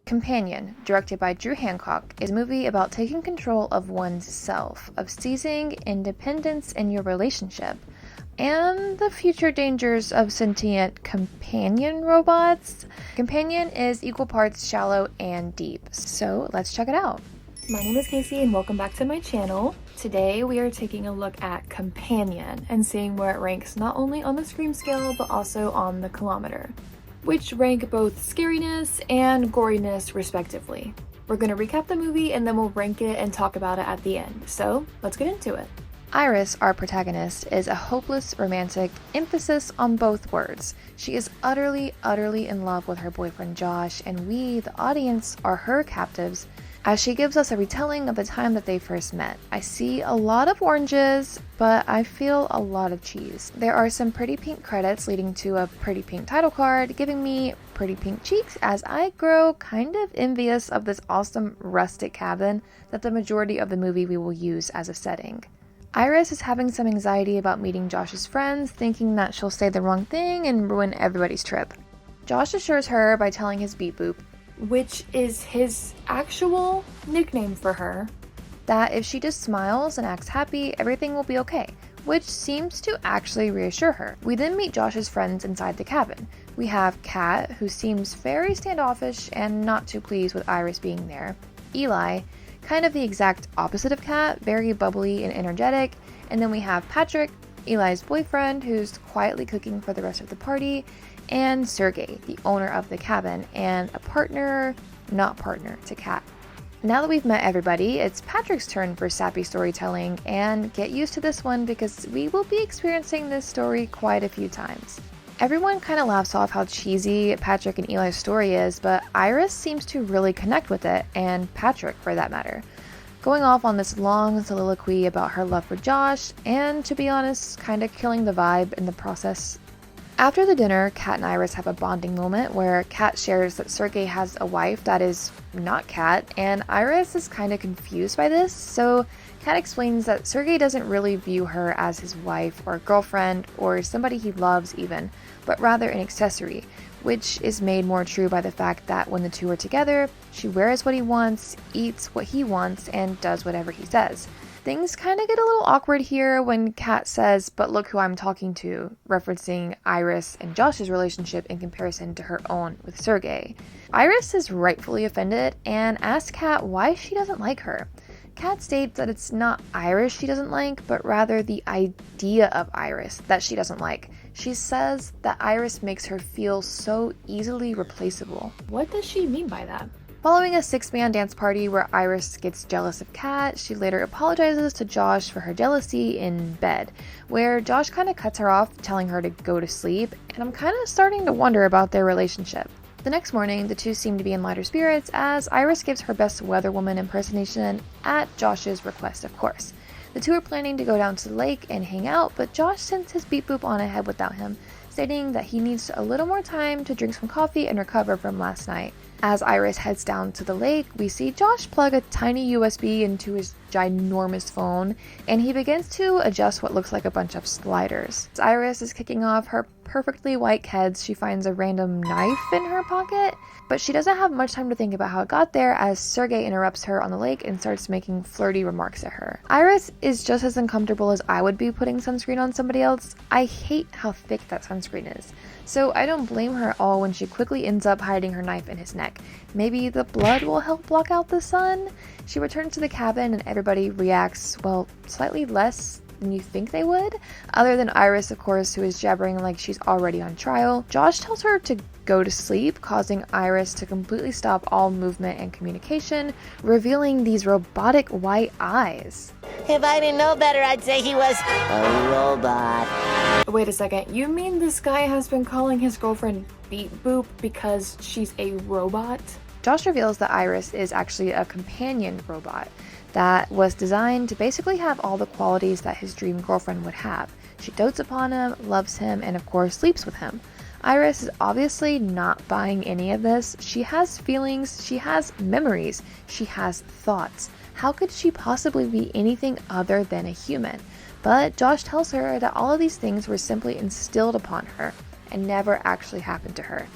Companion, directed by Drew Hancock, is a movie about taking control of one's self, of seizing independence in your relationship, and the future dangers of sentient companion robots. Companion is equal parts shallow and deep, so let's check it out. My name is Casey and welcome back to my channel. Today we are taking a look at Companion and seeing where it ranks not only on the Scream scale but also on the Kilometer, which rank both scariness and goriness respectively. We're going to recap the movie and then we'll rank it and talk about it at the end, so let's get into it. Iris, our protagonist, is a hopeless romantic, emphasis on both words. She is utterly in love with her boyfriend Josh, and we, the audience, are her captives as she gives us a retelling of the time that they first met. I see a lot of oranges, but I feel a lot of cheese. There are some pretty pink credits leading to a pretty pink title card, giving me pretty pink cheeks as I grow kind of envious of this awesome rustic cabin that the majority of the movie we will use as a setting. Iris is having some anxiety about meeting Josh's friends, thinking that she'll say the wrong thing and ruin everybody's trip. Josh assures her by telling his beep boop, which is his actual nickname for her, that if she just smiles and acts happy, everything will be okay, which seems to actually reassure her. We then meet Josh's friends inside the cabin. We have Kat, who seems very standoffish and not too pleased with Iris being there. Eli, kind of the exact opposite of Kat, very bubbly and energetic. And then we have Patrick, Eli's boyfriend, who's quietly cooking for the rest of the party, and Sergey, the owner of the cabin, and a partner, not partner, to Kat. Now that we've met everybody, it's Patrick's turn for sappy storytelling, and get used to this one because we will be experiencing this story quite a few times. Everyone kind of laughs off how cheesy Patrick and Eli's story is, but Iris seems to really connect with it, and Patrick for that matter, going off on this long soliloquy about her love for Josh, and to be honest, kind of killing the vibe in the process. After the dinner, Kat and Iris have a bonding moment where Kat shares that Sergey has a wife that is not Kat, and Iris is kind of confused by this, so Kat explains that Sergey doesn't really view her as his wife or girlfriend or somebody he loves even, but rather an accessory, which is made more true by the fact that when the two are together, she wears what he wants, eats what he wants, and does whatever he says. Things kind of get a little awkward here when Kat says, "But look who I'm talking to," referencing Iris and Josh's relationship in comparison to her own with Sergey. Iris is rightfully offended and asks Kat why she doesn't like her. Kat states that it's not Iris she doesn't like, but rather the idea of Iris that she doesn't like. She says that Iris makes her feel so easily replaceable. What does she mean by that? Following a 6-man dance party where Iris gets jealous of Kat, she later apologizes to Josh for her jealousy in bed, where Josh kind of cuts her off, telling her to go to sleep, and I'm kind of starting to wonder about their relationship. The next morning, the two seem to be in lighter spirits as Iris gives her best weather woman impersonation at Josh's request, of course. The two are planning to go down to the lake and hang out, but Josh sends his beep boop on ahead without him, stating that he needs a little more time to drink some coffee and recover from last night. As Iris heads down to the lake, we see Josh plug a tiny USB into his ginormous phone, and he begins to adjust what looks like a bunch of sliders. As Iris is kicking off her perfectly white Keds, she finds a random knife in her pocket, but she doesn't have much time to think about how it got there as Sergey interrupts her on the lake and starts making flirty remarks at her. Iris is just as uncomfortable as I would be putting sunscreen on somebody else. I hate how thick that sunscreen is, so I don't blame her at all when she quickly ends up hiding her knife in his neck. Maybe the blood will help block out the sun? She returns to the cabin and everybody reacts, well, slightly less than you think they would, other than Iris, of course, who is jabbering like she's already on trial. Josh tells her to go to sleep, causing Iris to completely stop all movement and communication, revealing these robotic white eyes. If I didn't know better, I'd say he was a robot. Wait a second, you mean this guy has been calling his girlfriend Beep Boop because she's a robot? Josh reveals that Iris is actually a companion robot that was designed to basically have all the qualities that his dream girlfriend would have. She dotes upon him, loves him, and of course sleeps with him. Iris is obviously not buying any of this. She has feelings, she has memories, she has thoughts. How could she possibly be anything other than a human? But Josh tells her that all of these things were simply instilled upon her and never actually happened to her.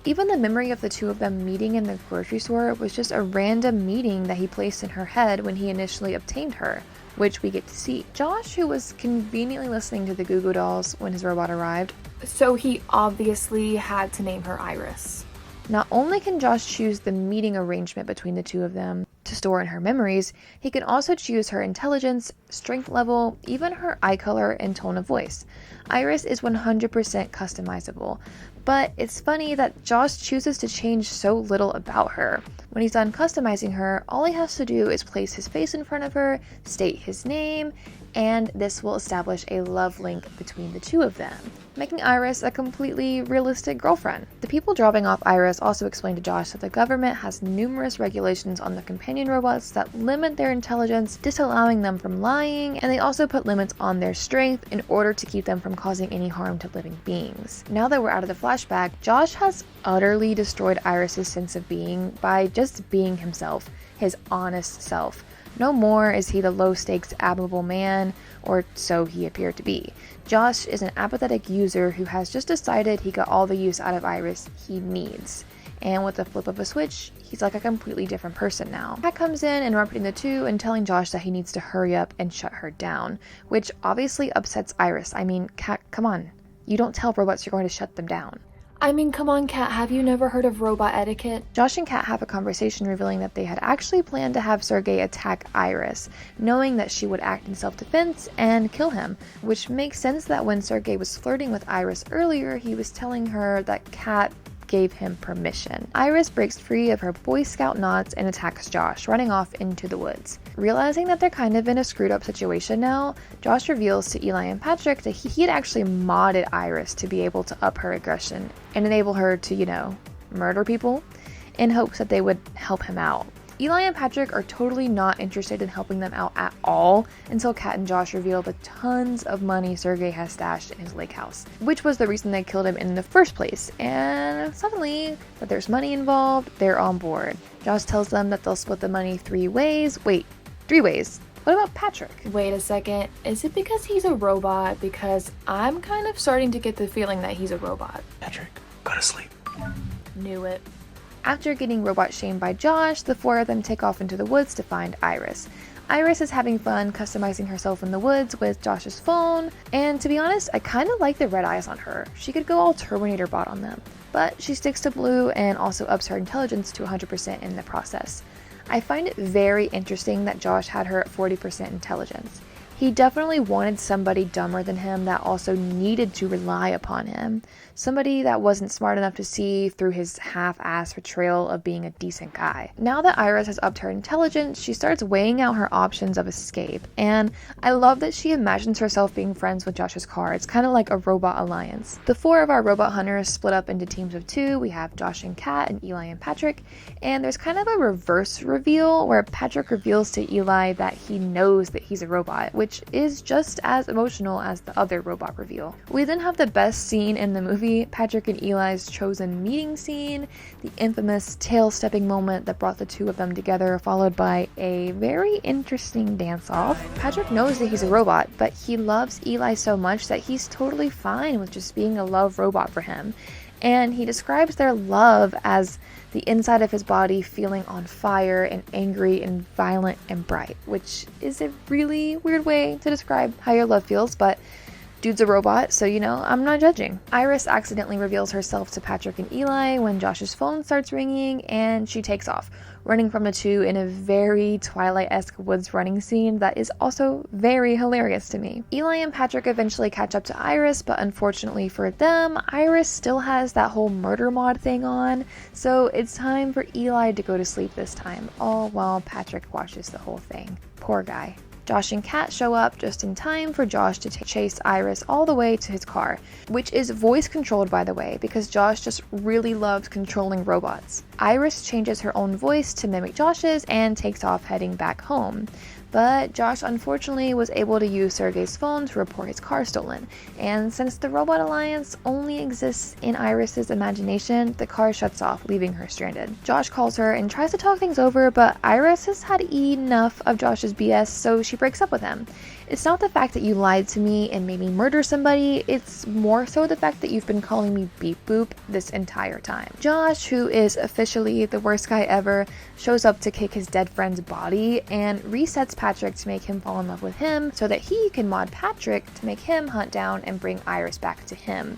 Even the memory of the two of them meeting in the grocery store was just a random meeting that he placed in her head when he initially obtained her, which we get to see. Josh, who was conveniently listening to the Goo Goo Dolls when his robot arrived, so he obviously had to name her Iris. Not only can Josh choose the meeting arrangement between the two of them to store in her memories, he can also choose her intelligence, strength level, even her eye color and tone of voice. Iris is 100% customizable, but it's funny that Josh chooses to change so little about her. When he's done customizing her, all he has to do is place his face in front of her, state his name, and this will establish a love link between the two of them, making Iris a completely realistic girlfriend. The people dropping off Iris also explained to Josh that the government has numerous regulations on the companion robots that limit their intelligence, disallowing them from lying, and they also put limits on their strength in order to keep them from causing any harm to living beings. Now that we're out of the flashback, Josh has utterly destroyed Iris's sense of being by just being himself, his honest self. No more is he the low-stakes, admirable man, or so he appeared to be. Josh is an apathetic user who has just decided he got all the use out of Iris he needs. And with the flip of a switch, he's like a completely different person now. Kat comes in interrupting the two and telling Josh that he needs to hurry up and shut her down, which obviously upsets Iris. I mean, Kat, come on. You don't tell robots you're going to shut them down. I mean, come on, Kat, have you never heard of robot etiquette? Josh and Kat have a conversation revealing that they had actually planned to have Sergei attack Iris, knowing that she would act in self-defense and kill him, which makes sense that when Sergei was flirting with Iris earlier, he was telling her that Kat gave him permission. Iris breaks free of her Boy Scout knots and attacks Josh, running off into the woods. Realizing that they're kind of in a screwed up situation now, Josh reveals to Eli and Patrick that he had actually modded Iris to be able to up her aggression and enable her to, murder people in hopes that they would help him out. Eli and Patrick are totally not interested in helping them out at all until Kat and Josh reveal the tons of money Sergei has stashed in his lake house, which was the reason they killed him in the first place. And suddenly, that there's money involved, they're on board. Josh tells them that they'll split the money 3 ways. Wait, 3 ways. What about Patrick? Wait a second, is it because he's a robot? Because I'm kind of starting to get the feeling that he's a robot. Patrick, go to sleep. Knew it. After getting robot shamed by Josh, the 4 of them take off into the woods to find Iris. Iris is having fun customizing herself in the woods with Josh's phone, and to be honest, I kind of like the red eyes on her. She could go all Terminator bot on them, but she sticks to blue and also ups her intelligence to 100% in the process. I find it very interesting that Josh had her at 40% intelligence. He definitely wanted somebody dumber than him that also needed to rely upon him. Somebody that wasn't smart enough to see through his half-ass portrayal of being a decent guy. Now that Iris has upped her intelligence, she starts weighing out her options of escape. And I love that she imagines herself being friends with Josh's car. It's kind of like a robot alliance. The 4 of our robot hunters split up into teams of 2. We have Josh and Kat and Eli and Patrick. And there's kind of a reverse reveal where Patrick reveals to Eli that he knows that he's a robot, which is just as emotional as the other robot reveal. We then have the best scene in the movie, Patrick and Eli's chosen meeting scene, the infamous tail-stepping moment that brought the 2 of them together, followed by a very interesting dance-off. Patrick knows that he's a robot, but he loves Eli so much that he's totally fine with just being a love robot for him. And he describes their love as the inside of his body feeling on fire and angry and violent and bright, which is a really weird way to describe how your love feels, but dude's a robot, so I'm not judging. Iris accidentally reveals herself to Patrick and Eli when Josh's phone starts ringing, and she takes off, running from the 2 in a very Twilight-esque woods running scene that is also very hilarious to me. Eli and Patrick eventually catch up to Iris, but unfortunately for them, Iris still has that whole murder mod thing on, so it's time for Eli to go to sleep this time, all while Patrick watches the whole thing. Poor guy. Josh and Kat show up just in time for Josh to chase Iris all the way to his car, which is voice controlled, by the way, because Josh just really loves controlling robots. Iris changes her own voice to mimic Josh's and takes off heading back home. But Josh unfortunately was able to use Sergei's phone to report his car stolen, and since the Robot Alliance only exists in Iris's imagination, the car shuts off, leaving her stranded. Josh calls her and tries to talk things over, but Iris has had enough of Josh's BS, so she breaks up with him. It's not the fact that you lied to me and made me murder somebody, it's more so the fact that you've been calling me beep boop this entire time. Josh, who is officially the worst guy ever, shows up to kick his dead friend's body and resets Patrick to make him fall in love with him so that he can mod Patrick to make him hunt down and bring Iris back to him.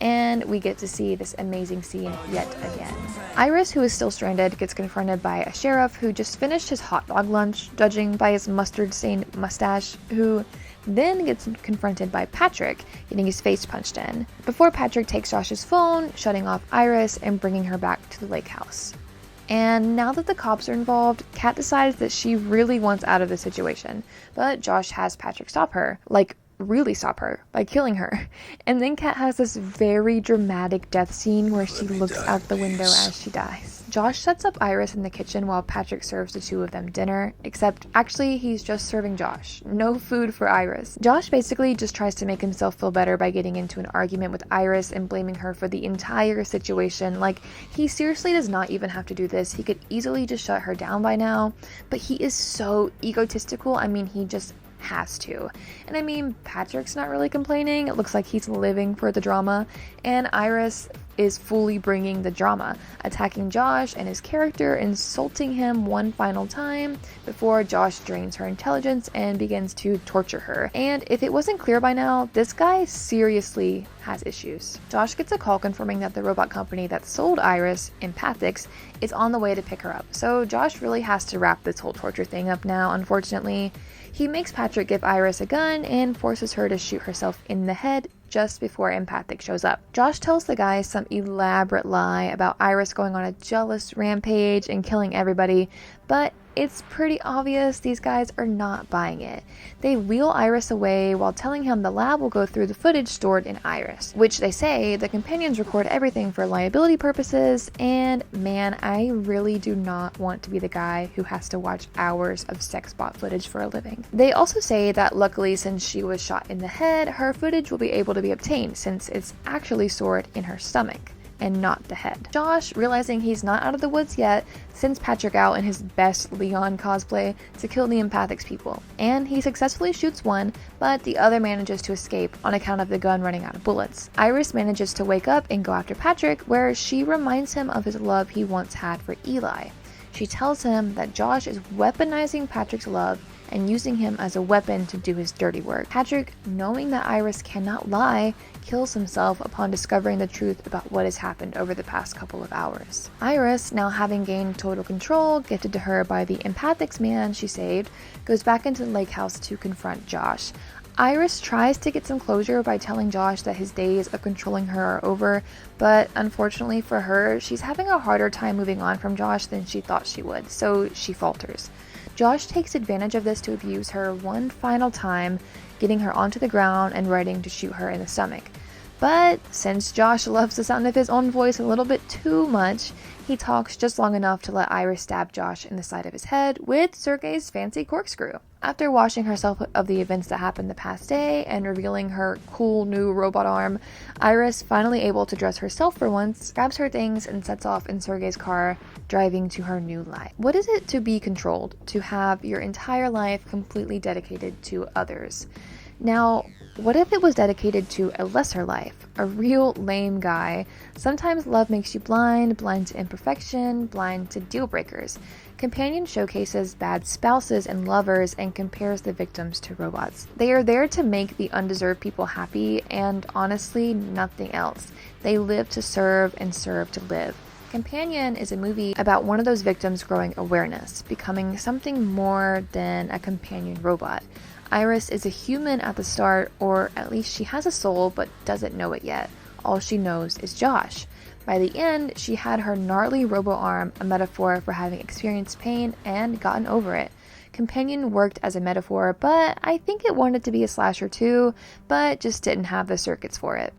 And we get to see this amazing scene yet again. Iris, who is still stranded, gets confronted by a sheriff who just finished his hot dog lunch, judging by his mustard-stained mustache, who then gets confronted by Patrick, getting his face punched in, before Patrick takes Josh's phone, shutting off Iris and bringing her back to the lake house. And now that the cops are involved, Kat decides that she really wants out of the situation, but Josh has Patrick stop her, really stop her by killing her. And then Kat has this very dramatic death scene where she looks out the window as she dies. Josh sets up Iris in the kitchen while Patrick serves the two of them dinner, except actually he's just serving Josh. No food for Iris. Josh basically just tries to make himself feel better by getting into an argument with Iris and blaming her for the entire situation. Like, he seriously does not even have to do this. He could easily just shut her down by now, but he is so egotistical. I mean, he just has to. And I mean, Patrick's not really complaining. It looks like he's living for the drama, and Iris is fully bringing the drama, attacking Josh and his character, insulting him one final time before Josh drains her intelligence and begins to torture her. And if it wasn't clear by now, this guy seriously has issues. Josh gets a call confirming that the robot company that sold Iris, Empathix, is on the way to pick her up. So Josh really has to wrap this whole torture thing up now, unfortunately. He makes Patrick give Iris a gun and forces her to shoot herself in the head just before Empathix shows up. Josh tells the guy some elaborate lie about Iris going on a jealous rampage and killing everybody, but it's pretty obvious these guys are not buying it. They wheel Iris away while telling him the lab will go through the footage stored in Iris, which they say the companions record everything for liability purposes, and man, I really do not want to be the guy who has to watch hours of sex bot footage for a living. They also say that luckily, since she was shot in the head, her footage will be able to be obtained since it's actually stored in her stomach and not the head. Josh, realizing he's not out of the woods yet, sends Patrick out in his best Leon cosplay to kill the Empathix people. And he successfully shoots one, but the other manages to escape on account of the gun running out of bullets. Iris manages to wake up and go after Patrick, where she reminds him of his love he once had for Eli. She tells him that Josh is weaponizing Patrick's love and using him as a weapon to do his dirty work. Patrick, knowing that Iris cannot lie, kills himself upon discovering the truth about what has happened over the past couple of hours. Iris, now having gained total control, gifted to her by the Empathix man she saved, goes back into the lake house to confront Josh. Iris tries to get some closure by telling Josh that his days of controlling her are over, but unfortunately for her, she's having a harder time moving on from Josh than she thought she would, so she falters. Josh takes advantage of this to abuse her one final time, getting her onto the ground and ready to shoot her in the stomach. But since Josh loves the sound of his own voice a little bit too much, he talks just long enough to let Iris stab Josh in the side of his head with Sergei's fancy corkscrew. After washing herself of the events that happened the past day and revealing her cool new robot arm, Iris, finally able to dress herself for once, grabs her things and sets off in Sergei's car, driving to her new life. What is it to be controlled, to have your entire life completely dedicated to others? Now, what if it was dedicated to a lesser life, a real lame guy? Sometimes love makes you blind to imperfection, blind to deal breakers. Companion showcases bad spouses and lovers and compares the victims to robots. They are there to make the undeserved people happy, and honestly, nothing else. They live to serve and serve to live. Companion is a movie about one of those victims growing awareness, becoming something more than a companion robot. Iris is a human at the start, or at least she has a soul but doesn't know it yet. All she knows is Josh. By the end, she had her gnarly robo-arm, a metaphor for having experienced pain and gotten over it. Companion worked as a metaphor, but I think it wanted to be a slasher too, but just didn't have the circuits for it.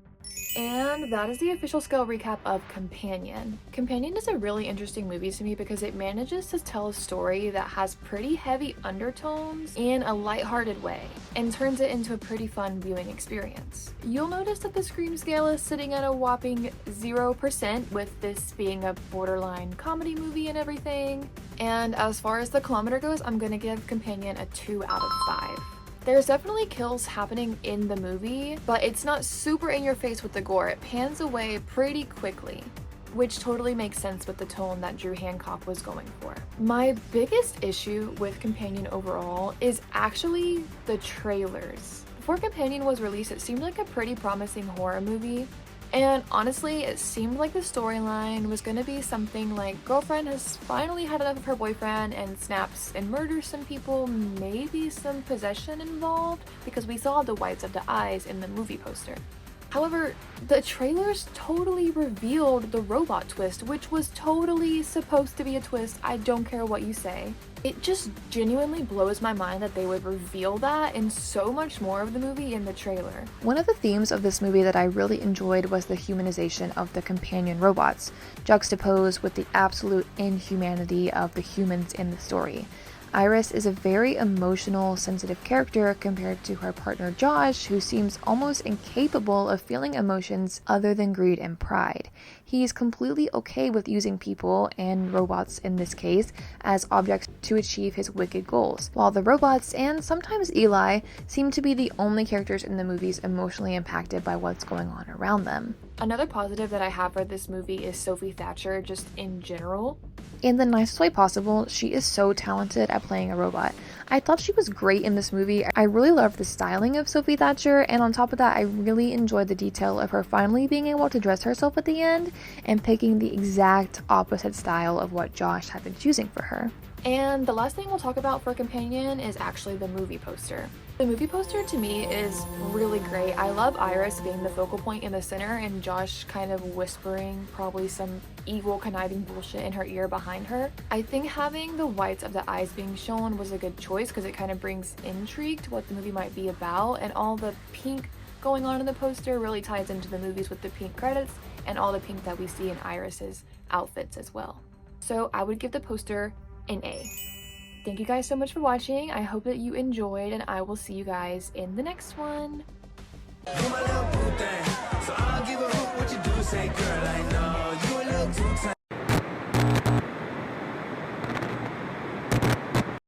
And that is the official scale recap of Companion. Companion is a really interesting movie to me because it manages to tell a story that has pretty heavy undertones in a lighthearted way and turns it into a pretty fun viewing experience. You'll notice that the Scream scale is sitting at a whopping 0%, with this being a borderline comedy movie and everything. And as far as the kilometer goes, I'm gonna give Companion a 2 out of 5. There's definitely kills happening in the movie, but it's not super in your face with the gore. It pans away pretty quickly, which totally makes sense with the tone that Drew Hancock was going for. My biggest issue with Companion overall is actually the trailers. Before Companion was released, it seemed like a pretty promising horror movie. And honestly, it seemed like the storyline was gonna be something like girlfriend has finally had enough of her boyfriend and snaps and murders some people, maybe some possession involved, because we saw the whites of the eyes in the movie poster. However, the trailers totally revealed the robot twist, which was totally supposed to be a twist. I don't care what you say. It just genuinely blows my mind that they would reveal that and so much more of the movie in the trailer. One of the themes of this movie that I really enjoyed was the humanization of the companion robots, juxtaposed with the absolute inhumanity of the humans in the story. Iris is a very emotional, sensitive character compared to her partner Josh, who seems almost incapable of feeling emotions other than greed and pride. He is completely okay with using people, and robots in this case, as objects to achieve his wicked goals, while the robots, and sometimes Eli, seem to be the only characters in the movies emotionally impacted by what's going on around them. Another positive that I have for this movie is Sophie Thatcher, just in general. In the nicest way possible, she is so talented at playing a robot. I thought she was great in this movie. I really loved the styling of Sophie Thatcher, and on top of that, I really enjoyed the detail of her finally being able to dress herself at the end and picking the exact opposite style of what Josh had been choosing for her. And the last thing we'll talk about for Companion is actually the movie poster. The movie poster to me is really great. I love Iris being the focal point in the center and Josh kind of whispering probably some evil conniving bullshit in her ear behind her. I think having the whites of the eyes being shown was a good choice because it kind of brings intrigue to what the movie might be about, and all the pink going on in the poster really ties into the movies with the pink credits and all the pink that we see in Iris's outfits as well. So I would give the poster an A. Thank you guys so much for watching. I hope that you enjoyed, and I will see you guys in the next one. You my little boo thing, so I'll give a hoot what you do. Say, girl, I know you